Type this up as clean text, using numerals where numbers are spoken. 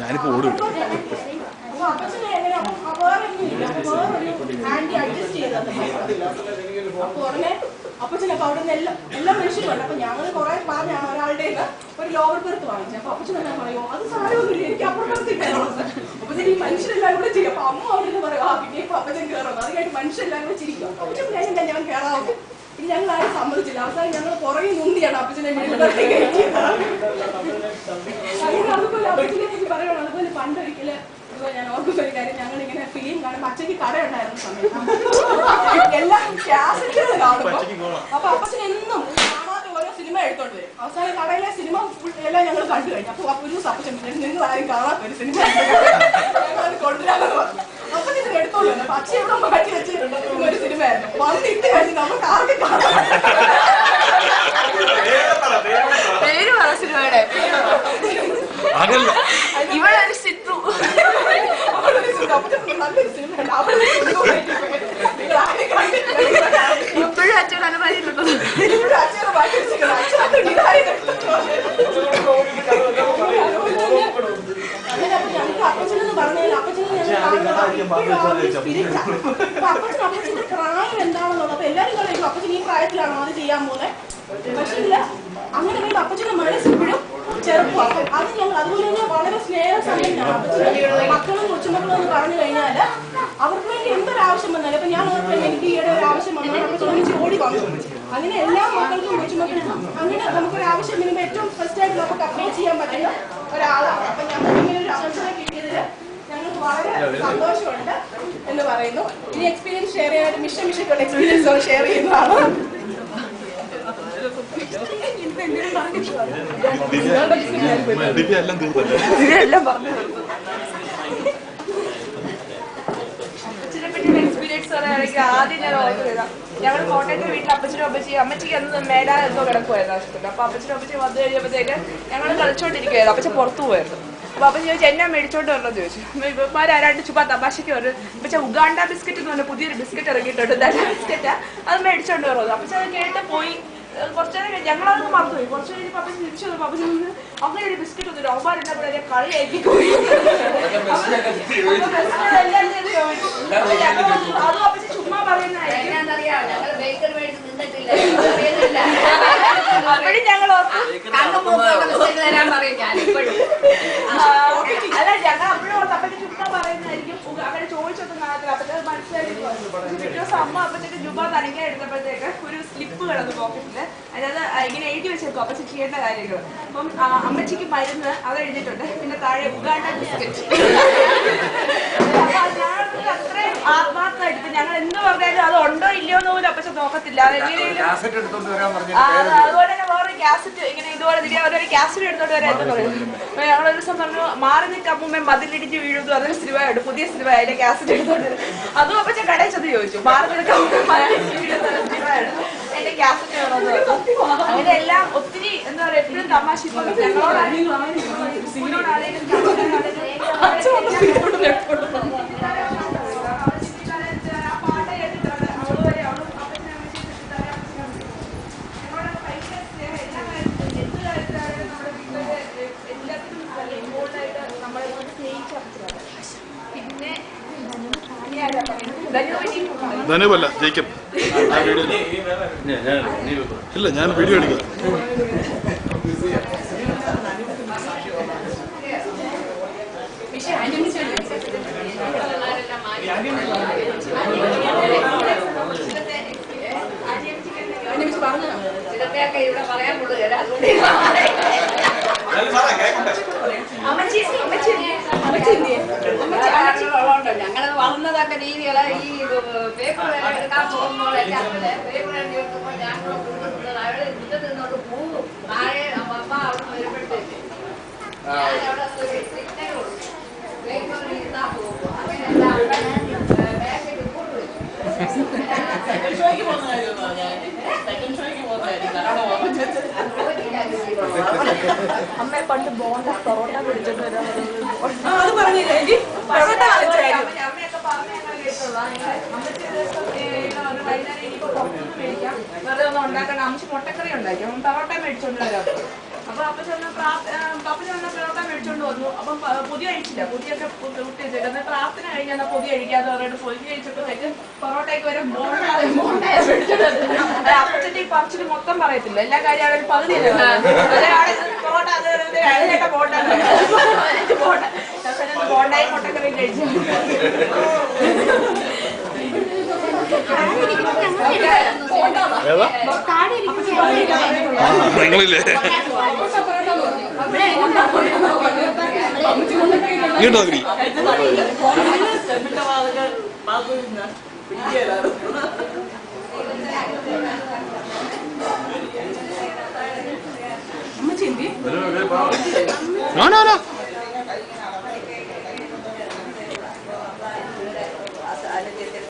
ഞാനിപ്പോൾ ഓടും. അപ്പച്ചനൊക്കെ അവിടെ നിന്ന് എല്ലാ മനുഷ്യരും ഉണ്ട്. അപ്പൊ ഞങ്ങൾ കുറെ പറഞ്ഞ ഒരാളുടെ ഒരു ലോവർ ബെർത്ത് വാങ്ങിച്ചു. അപ്പൊ അപ്പച്ചനെല്ലാം പറയുമോ അത് സാരമൊന്നുമില്ല, എനിക്ക് അപ്പുറം ബെർത്ത് കയറണം. അപ്പച്ചൻ ഈ മനുഷ്യരെല്ലാവരും കൂടെ ചെയ്യും. അപ്പൊ അമ്മ അവിടെ നിന്ന് പറയും പിന്നെ ഇപ്പൊ അപ്പച്ചൻ കയറണം. അത് കഴിഞ്ഞ് മനുഷ്യരെല്ലാവരും കൂടെ ചിരിക്കും. അപ്പച്ചൻ ഞാനെന്താ ഞാൻ കയറാവും. പിന്നെ ഞങ്ങൾ ആരും സമ്മതിച്ചില്ല. അവസാനം ഞങ്ങൾ പുറകെ മുന്തിയാണ് അപ്പച്ചനെ വീട്ടിലേക്ക് കയറ്റിയത്. അങ്ങനെ അതുപോലെ അപ്പച്ചനെ എനിക്ക് പറയണം. അതുപോലെ പണ്ടൊരിക്കല് ഞാൻ ഓർക്കുന്ന ഒരു കാര്യം, ഞങ്ങൾ ഇങ്ങനെ ഫിലിം കാണുമ്പോൾ അച്ഛക്ക് കടയുണ്ടായിരുന്ന സമയത്ത് എല്ലാം കാസറ്റുകൾ കാണുമ്പോൾ അപ്പൊ അപ്പച്ചൻ എന്നും കാണാതെ ഓരോ സിനിമ എടുത്തോണ്ട് വരും. അവസാനം കടയിലെ സിനിമ എല്ലാം ഞങ്ങൾ കണ്ടു കഴിഞ്ഞു. അപ്പൊ ഒരു ദിവസം അപ്പച്ചൻ നിങ്ങൾ ആരും കാണാത്ത ഒരു സിനിമ ഞങ്ങളത് കൊണ്ടുവരാമെന്ന് പറഞ്ഞു. അപ്പച്ചൻ എടുത്തോണ്ട് വന്നു. അപ്പൊ അച്ഛൻ ഇവിടെ മാറ്റി വെച്ച് ഒരു സിനിമയായിരുന്നു. വന്നിട്ട് കഴിഞ്ഞ് നമുക്ക് ആർക്കും കാണാൻ പേര് പറ സിനിമയുടെ ഇവിടെ ഒരു സിദ്ധു ഇപ്പോഴും അച്ഛൻ അനുഭവിച്ചിട്ടുണ്ടോ? അപ്പച്ചനെന്ന് പറഞ്ഞാൽ അപ്പച്ചന്റെ പ്രായം എന്താണെന്നുള്ളത് അപ്പൊ എല്ലാരും കളിക്കും അപ്പച്ചൻ ഈ പ്രായത്തിലാണോ അത് ചെയ്യാൻ പോകുന്നത്. പക്ഷേ ഇല്ല, അങ്ങനെ കഴിയുമ്പോൾ അപ്പച്ചന്റെ മനസ്സിപ്പോഴും ചെറുപ്പം. അത് ഞങ്ങൾ അതുപോലെ തന്നെ വളരെ സ്നേഹസമ്പന്നമാണ്. അപ്പച്ചന് മക്കളും കൊച്ചുമക്കളും എന്ന് പറഞ്ഞു കഴിഞ്ഞാൽ അവർക്ക് വേണ്ടി എന്തൊരാവശ്യം വന്നാലും അപ്പൊ ഞാൻ ഓർമ്മ എനിക്ക് ഈയിടെ ഒരു ആവശ്യം വന്നാൽ അപ്പച്ചൻ ഒന്നിച്ച് ഓടി വന്നു. അങ്ങനെ എല്ലാ മക്കൾക്കും കൊച്ചുമക്കൾക്കും അങ്ങനെ നമുക്കൊരാവശ്യം വരുമ്പോൾ ഏറ്റവും ഫസ്റ്റ് ആയിട്ട് നമുക്ക് അപ്ഡേറ്റ് ചെയ്യാൻ പറ്റുന്ന ഒരാളാണ്. അപ്പൊ ഞങ്ങൾക്ക് ഇങ്ങനെ ഒരു അവസരം കിട്ടിയതിൽ ഞങ്ങൾക്ക് വളരെ സന്തോഷമുണ്ട് എന്ന് പറയുന്നു. ഈ എക്സ്പീരിയൻസ് ഷെയർ ചെയ്യാനായിട്ട് മിഷക്കുള്ള എക്സ്പീരിയൻസ് ഷെയർ ചെയ്യുന്നതാണ്. എല്ലാം പറഞ്ഞു എക്സ്പീരിയൻസ് പറയുകയാണെങ്കിൽ ആദ്യം ഞാൻ ഓർഡർ ചെയ്താൽ ഞങ്ങൾ കോട്ടയത്ത് വീട്ടിൽ അപ്പച്ചനും അമ്മച്ചിക്ക് അന്ന് മേലാൽ എന്തോ കിടക്കുമായിരുന്നു ആശുപത്രി. അപ്പൊ അപ്പച്ചനും അമ്മച്ചി വന്നു കഴിഞ്ഞപ്പോഴത്തേക്ക് ഞങ്ങൾ കളിച്ചോണ്ടിരിക്കുകയായിരുന്നു. അപ്പച്ച പുറത്തു പോയിരുന്നു. അപ്പൊ അപ്പച്ചൻ ചോദിച്ചു എന്നാ മേടിച്ചോണ്ട് വരണമെന്ന് ചോദിച്ചു. ഇവന്മാരാണ്ട് ചുമ്മാ തമാശയ്ക്ക് വരും. അപ്പച്ച ഉഗാണ്ട ബിസ്ക്കറ്റ് എന്ന് പറഞ്ഞാൽ പുതിയൊരു ബിസ്ക്കറ്റ് ഇറങ്ങിയിട്ടുണ്ട്, നല്ല ബിസ്ക്കറ്റാ, അത് മേടിച്ചോണ്ട് വരുന്നത്. അപ്പച്ച അത് കേട്ട് പോയി. കുറച്ചേരം ഞങ്ങളത് മറന്നുപോയി. കുറച്ച് കഴിഞ്ഞപ്പോൾ അപ്പച്ചൻ തിരിച്ചു വന്നപ്പോൾ അപ്പച്ചൻ അങ്ങനെ ഒരു ബിസ്ക്കറ്റ് ഒന്നും അവന്മാരെല്ലാം കൂടെ കളിയാക്കി പോയി. അതും അപ്പച്ചൻ ചുമ്മാ പറയുന്നതായിരിക്കും. അപ്പോഴും ഞങ്ങൾ ഓർത്തു അല്ല ഞങ്ങൾ അപ്പോഴും ഓർത്ത് അപ്പച്ചൻ ചുമ്മാ പറയുന്നതായിരിക്കും. അങ്ങനെ ചോദിച്ചൊന്നും കാണത്തില്ല. അപ്പച്ചത് മനസ്സിലാക്കി പിറ്റേ ദിവസം അമ്മ അപ്പച്ചന്റെ ജുബ തനിക്കാൻ എടുത്തപ്പോഴത്തേക്ക് ഒരു സ്ലിപ്പ് കിടന്നു പോക്കറ്റില്. അതായത് ഇങ്ങനെ എഴുതി വെച്ചേക്കും അപ്പച്ചൻ ചെയ്യേണ്ട കാര്യങ്ങൾ. അപ്പം അമ്മച്ചിക്ക് മരുന്ന് അത് എഴുതിയിട്ടുണ്ട്, പിന്നെ താഴെ ഉഗാണ്ട ബിസ്ക്കറ്റ്. അത്രയും ആത്മാർത്ഥമായിട്ട് ഞങ്ങൾ എന്ത് പറഞ്ഞാലും അത് ഉണ്ടോ ഇല്ലയോ എന്ന് പോലും അപ്പച്ചൻ നോക്കത്തില്ല. അതുപോലെ തന്നെ വേറെ കാസറ്റ് ഇങ്ങനെ ഇതുപോലെ ഒരു കാസറ്റ് എടുത്തോണ്ട് വരാൻ എന്ന് പറയുന്നു. അപ്പൊ ഞങ്ങളൊരു ദിവസം പറഞ്ഞു മാറി നിൽക്കാൻ മുമ്പേ മതിലിടിച്ച് വീഴുന്നു, അതൊരു സിനിമയുണ്ട്, പുതിയ സിനിമ, അതിന്റെ കാസറ്റ് എടുത്തോണ്ട് വരും. അതും അപ്പച്ചൻ കടയിൽ ചെന്ന് ചോദിച്ചു മാറി നിൽക്കാൻ മുമ്പേ മതിലിടിച്ച് വീഴുന്ന സിനിമയാണ്, അതിന്റെ കാസറ്റ് വേണമെന്ന് പറഞ്ഞു. അങ്ങനെ എല്ലാം ഒത്തിരി എന്താ പറയാ എപ്പോഴും തമാശ. ധനുവല്ല ജയിക്കബ്. ഇല്ല ഞാൻ വീഡിയോ എടുക്കാം. ഇവിടെ പറയാൻ കൂടുതൽ ഞങ്ങളത് വളർന്നതൊക്കെ രീതികളെ ഈ പേപ്പർ എടുക്കാൻ പോകുമ്പോഴെല്ലാം പേപ്പർ എടുക്കുമ്പോൾ ഞങ്ങൾ അവിടെ മുറ്റത്ത് നിന്നോട്ട് പോകും. താഴെ അമ്മ അവിടെ വരുമ്പോഴത്തേക്ക് ഞാൻ അവിടെ സിഗ്നൽ കൊടുക്കും. പേപ്പർ ഇരുന്നാൽ പോകും. അങ്ങനെയെല്ലാം ബാക്കിൽ കൊണ്ടുവരും. അമ്മയെ പണ്ട് ബോണ്ട പൊറോട്ട പിടിച്ചോണ്ട് വരാൻ അമ്മയൊക്കെ വൈകുന്നേരം ഇനിയിപ്പോ പുറത്തുനിന്ന് മേടിക്കാം, വെറുതെ ഒന്നും ഉണ്ടാക്കണം. അമ്മച്ചി മുട്ടക്കറി ഉണ്ടാക്കി പൊറോട്ട മേടിച്ചോണ്ട് വരാം. അപ്പൊ അപ്പച്ചെന്ന പൊറോട്ട മേടിച്ചോണ്ട് വന്നു. അപ്പം പൊതി കഴിച്ചില്ല, പൊതിയൊക്കെ കുട്ടി വെച്ചേക്ക്. എന്നാൽ പ്രാർത്ഥന കഴിഞ്ഞാൽ പൊതി കഴിക്കാന്ന് പറഞ്ഞിട്ട് പൊതി കഴിച്ചപ്പോഴത്തേക്ക് പൊറോട്ടയ്ക്ക് വരെ അപ്പച്ചന്റെ ഈ പറച്ചിൽ മൊത്തം പറയത്തില്ല, എല്ലാ കാര്യം അവിടെ പകുതിയല്ലേ പൊറോട്ട ബോണ്ടായി മുട്ടക്കറി കഴിച്ചു. നിങ്ങളില്ലേ ഇങ്ങോട്ടോ ഗ്രീ അമ്മ ചിന്തി No.